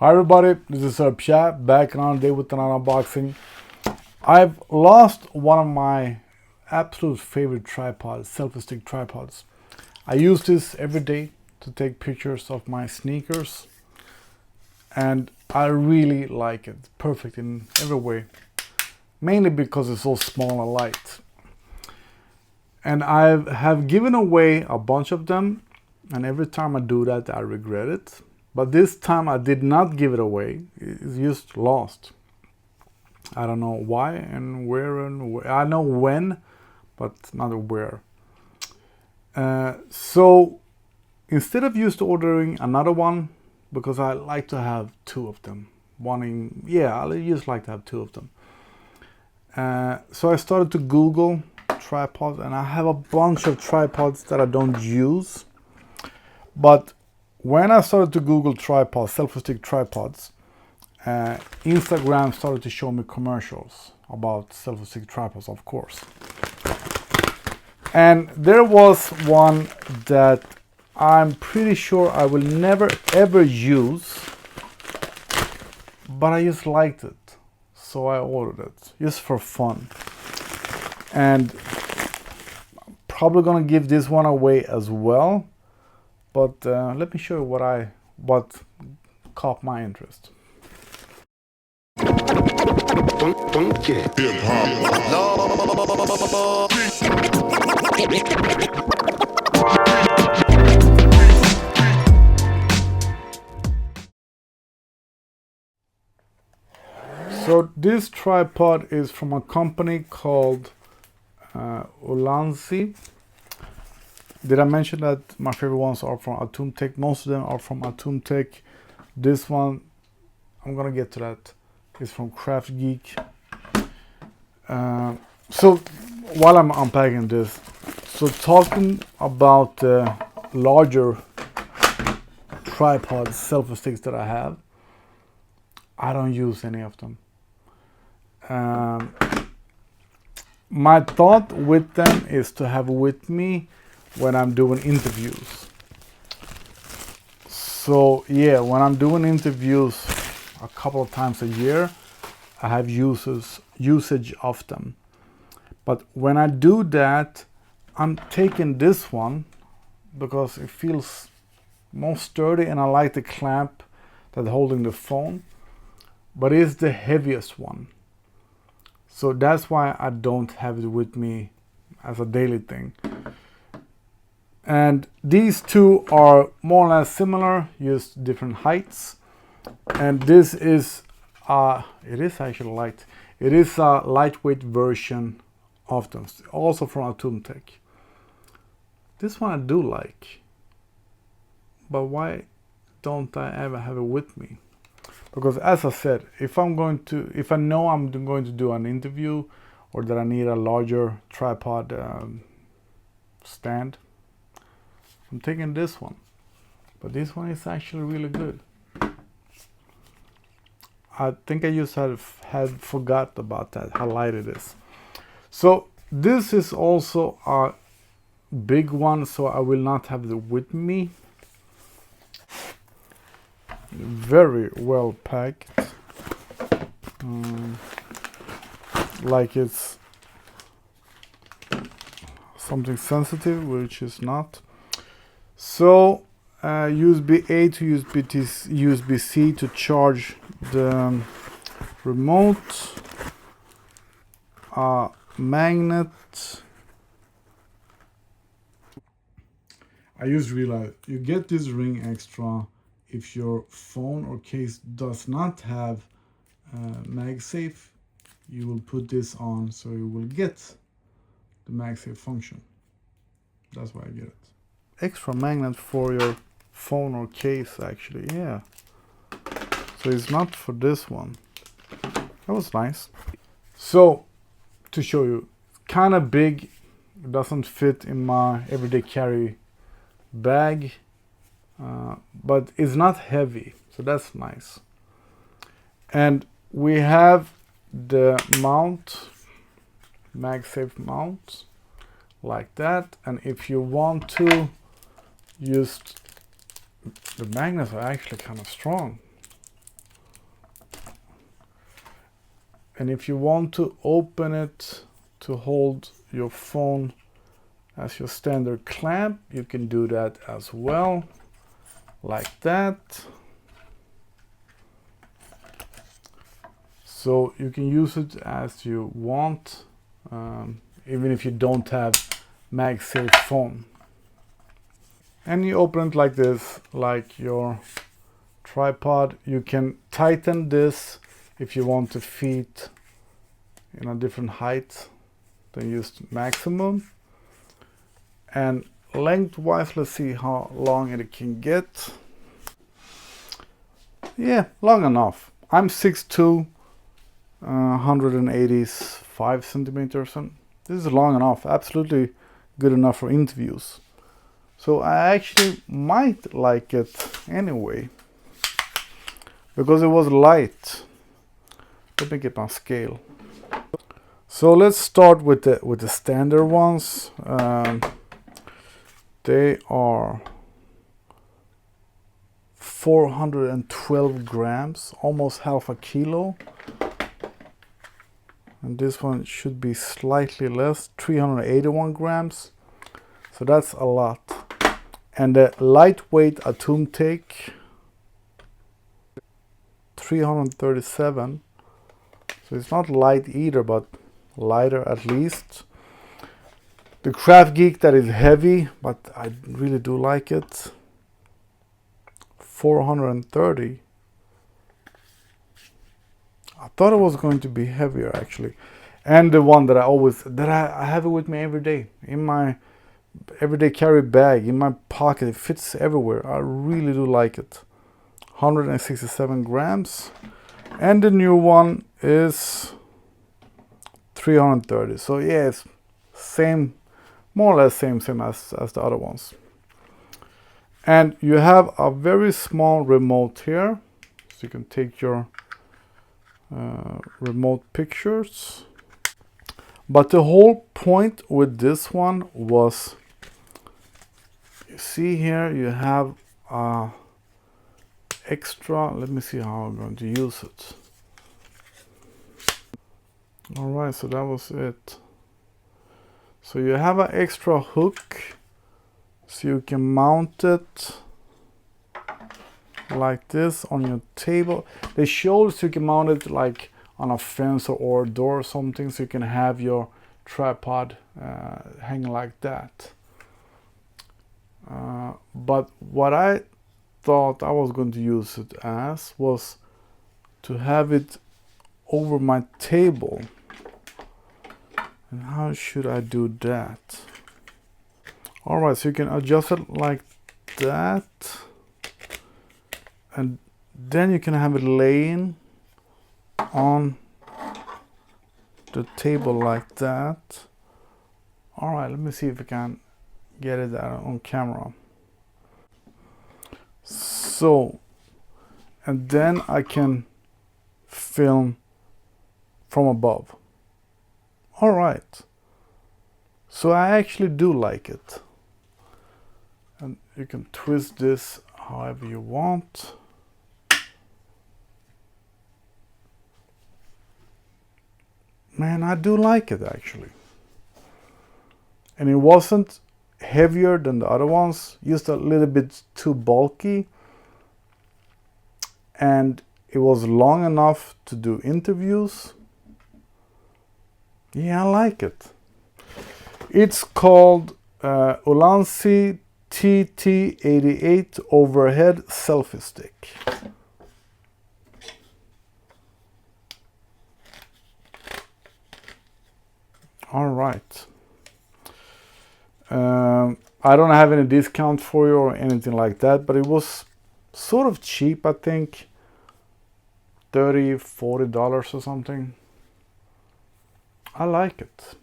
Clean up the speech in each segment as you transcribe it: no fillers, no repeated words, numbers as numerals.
Hi everybody, this is Selfie back another day with another unboxing. I've lost one of my absolute favorite tripods, selfie stick tripods. I use this every day to take pictures of my sneakers and I really like it. It's perfect in every way, mainly because it's so small and light. And I have given away a bunch of them, and every time I do that I regret it. But this time I did not give it away. It's just lost. I don't know why and where I know when, but not where. So instead of just ordering another one, because I like to have two of them. I just like to have two of them. So I started to Google tripods, and I have a bunch of tripods that I don't use. But when I started to Google tripods, selfie stick tripods, Instagram started to show me commercials about selfie stick tripods, of course. And there was one that I'm pretty sure I will never ever use, but I just liked it. So I ordered it, just for fun. And I'm probably gonna give this one away as well. But let me show you what caught my interest. So this tripod is from a company called Ulanzi. Did I mention that my favorite ones are from Atomtech? Most of them are from Atomtech. This one, I'm gonna get to that, is from Craft Geek. So while I'm unpacking this, so talking about the larger tripod selfie sticks that I have, I don't use any of them. My thought with them is to have with me when I'm doing interviews. So yeah, when I'm doing interviews a couple of times a year, I have usage of them. But when I do that, I'm taking this one because it feels more sturdy and I like the clamp that's holding the phone, but it's the heaviest one. So that's why I don't have it with me as a daily thing. And these two are more or less similar, just different heights. And this is, it is actually light. It is a lightweight version of them, also from Atomtech. This one I do like, but why don't I ever have it with me? Because as I said, if I know I'm going to do an interview or that I need a larger tripod stand, I'm taking this one. But this one is actually really good. I think I just had forgot about that, how light it is. So this is also a big one, so I will not have it with me. Very well packed. Like it's something sensitive, which is not. So USB-A to USB-C to charge the remote, magnet. I just realized you get this ring extra if your phone or case does not have MagSafe. You will put this on so you will get the MagSafe function. That's why I get it. Extra magnet for your phone or case, actually, yeah. So it's not for this one. That was nice. So to show you, kind of big. It doesn't fit in my everyday carry bag, but it's not heavy, so that's nice. And we have the mount, MagSafe mount, like that. And if you want to use, the magnets are actually kind of strong. And if you want to open it to hold your phone as your standard clamp, you can do that as well, like that. So you can use it as you want, even if you don't have MagSafe phone. And you open it like this, like your tripod. You can tighten this if you want to fit in a different height than just maximum. And lengthwise, let's see how long it can get. Yeah, long enough. I'm 6'2", 185 centimeters, and this is long enough, absolutely good enough for interviews. So I actually might like it anyway, because it was light. Let me get my scale. So let's start with the standard ones. They are 412 grams, almost half a kilo. And this one should be slightly less, 381 grams. So that's a lot. And the lightweight atom take, 337. So it's not light either, but lighter at least. The Craft Geek, that is heavy, but I really do like it, 430. I thought it was going to be heavier actually. And the one that I have it with me every day in my everyday carry bag, in my pocket. It fits everywhere. I really do like it. 167 grams. And the new one is 330. So yeah, it's same, more or less same as the other ones. And you have a very small remote here, so you can take your remote pictures. But the whole point with this one was, you see here you have extra, let me see how I'm going to use it. All right, so that was it. So you have an extra hook, so you can mount it like this on your table. They show so you can mount it like on a fence or a door or something, so you can have your tripod hanging like that. But what I thought I was going to use it as was to have it over my table. And how should I do that? All right, so you can adjust it like that, and then you can have it laying on the table like that. All right, let me see if I can get it on camera. So, and then I can film from above. All right, so I actually do like it. And you can twist this however you want. Man, I do like it actually. And it wasn't heavier than the other ones, just a little bit too bulky. And it was long enough to do interviews. Yeah, I like it. It's called Ulanzi TT88 overhead selfie stick. All right. I don't have any discount for you or anything like that, but it was sort of cheap, I think. $30–40 or something. I like it.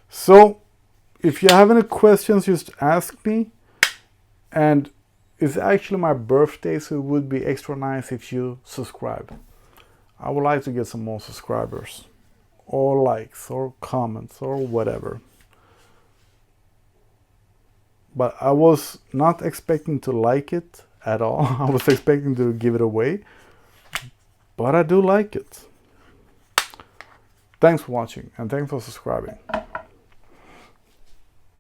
So if you have any questions, just ask me. And it's actually my birthday, so it would be extra nice if you subscribe. I would like to get some more subscribers, or likes, or comments, or whatever. But I was not expecting to like it at all. I was expecting to give it away. but I do like it. Thanks for watching and thanks for subscribing.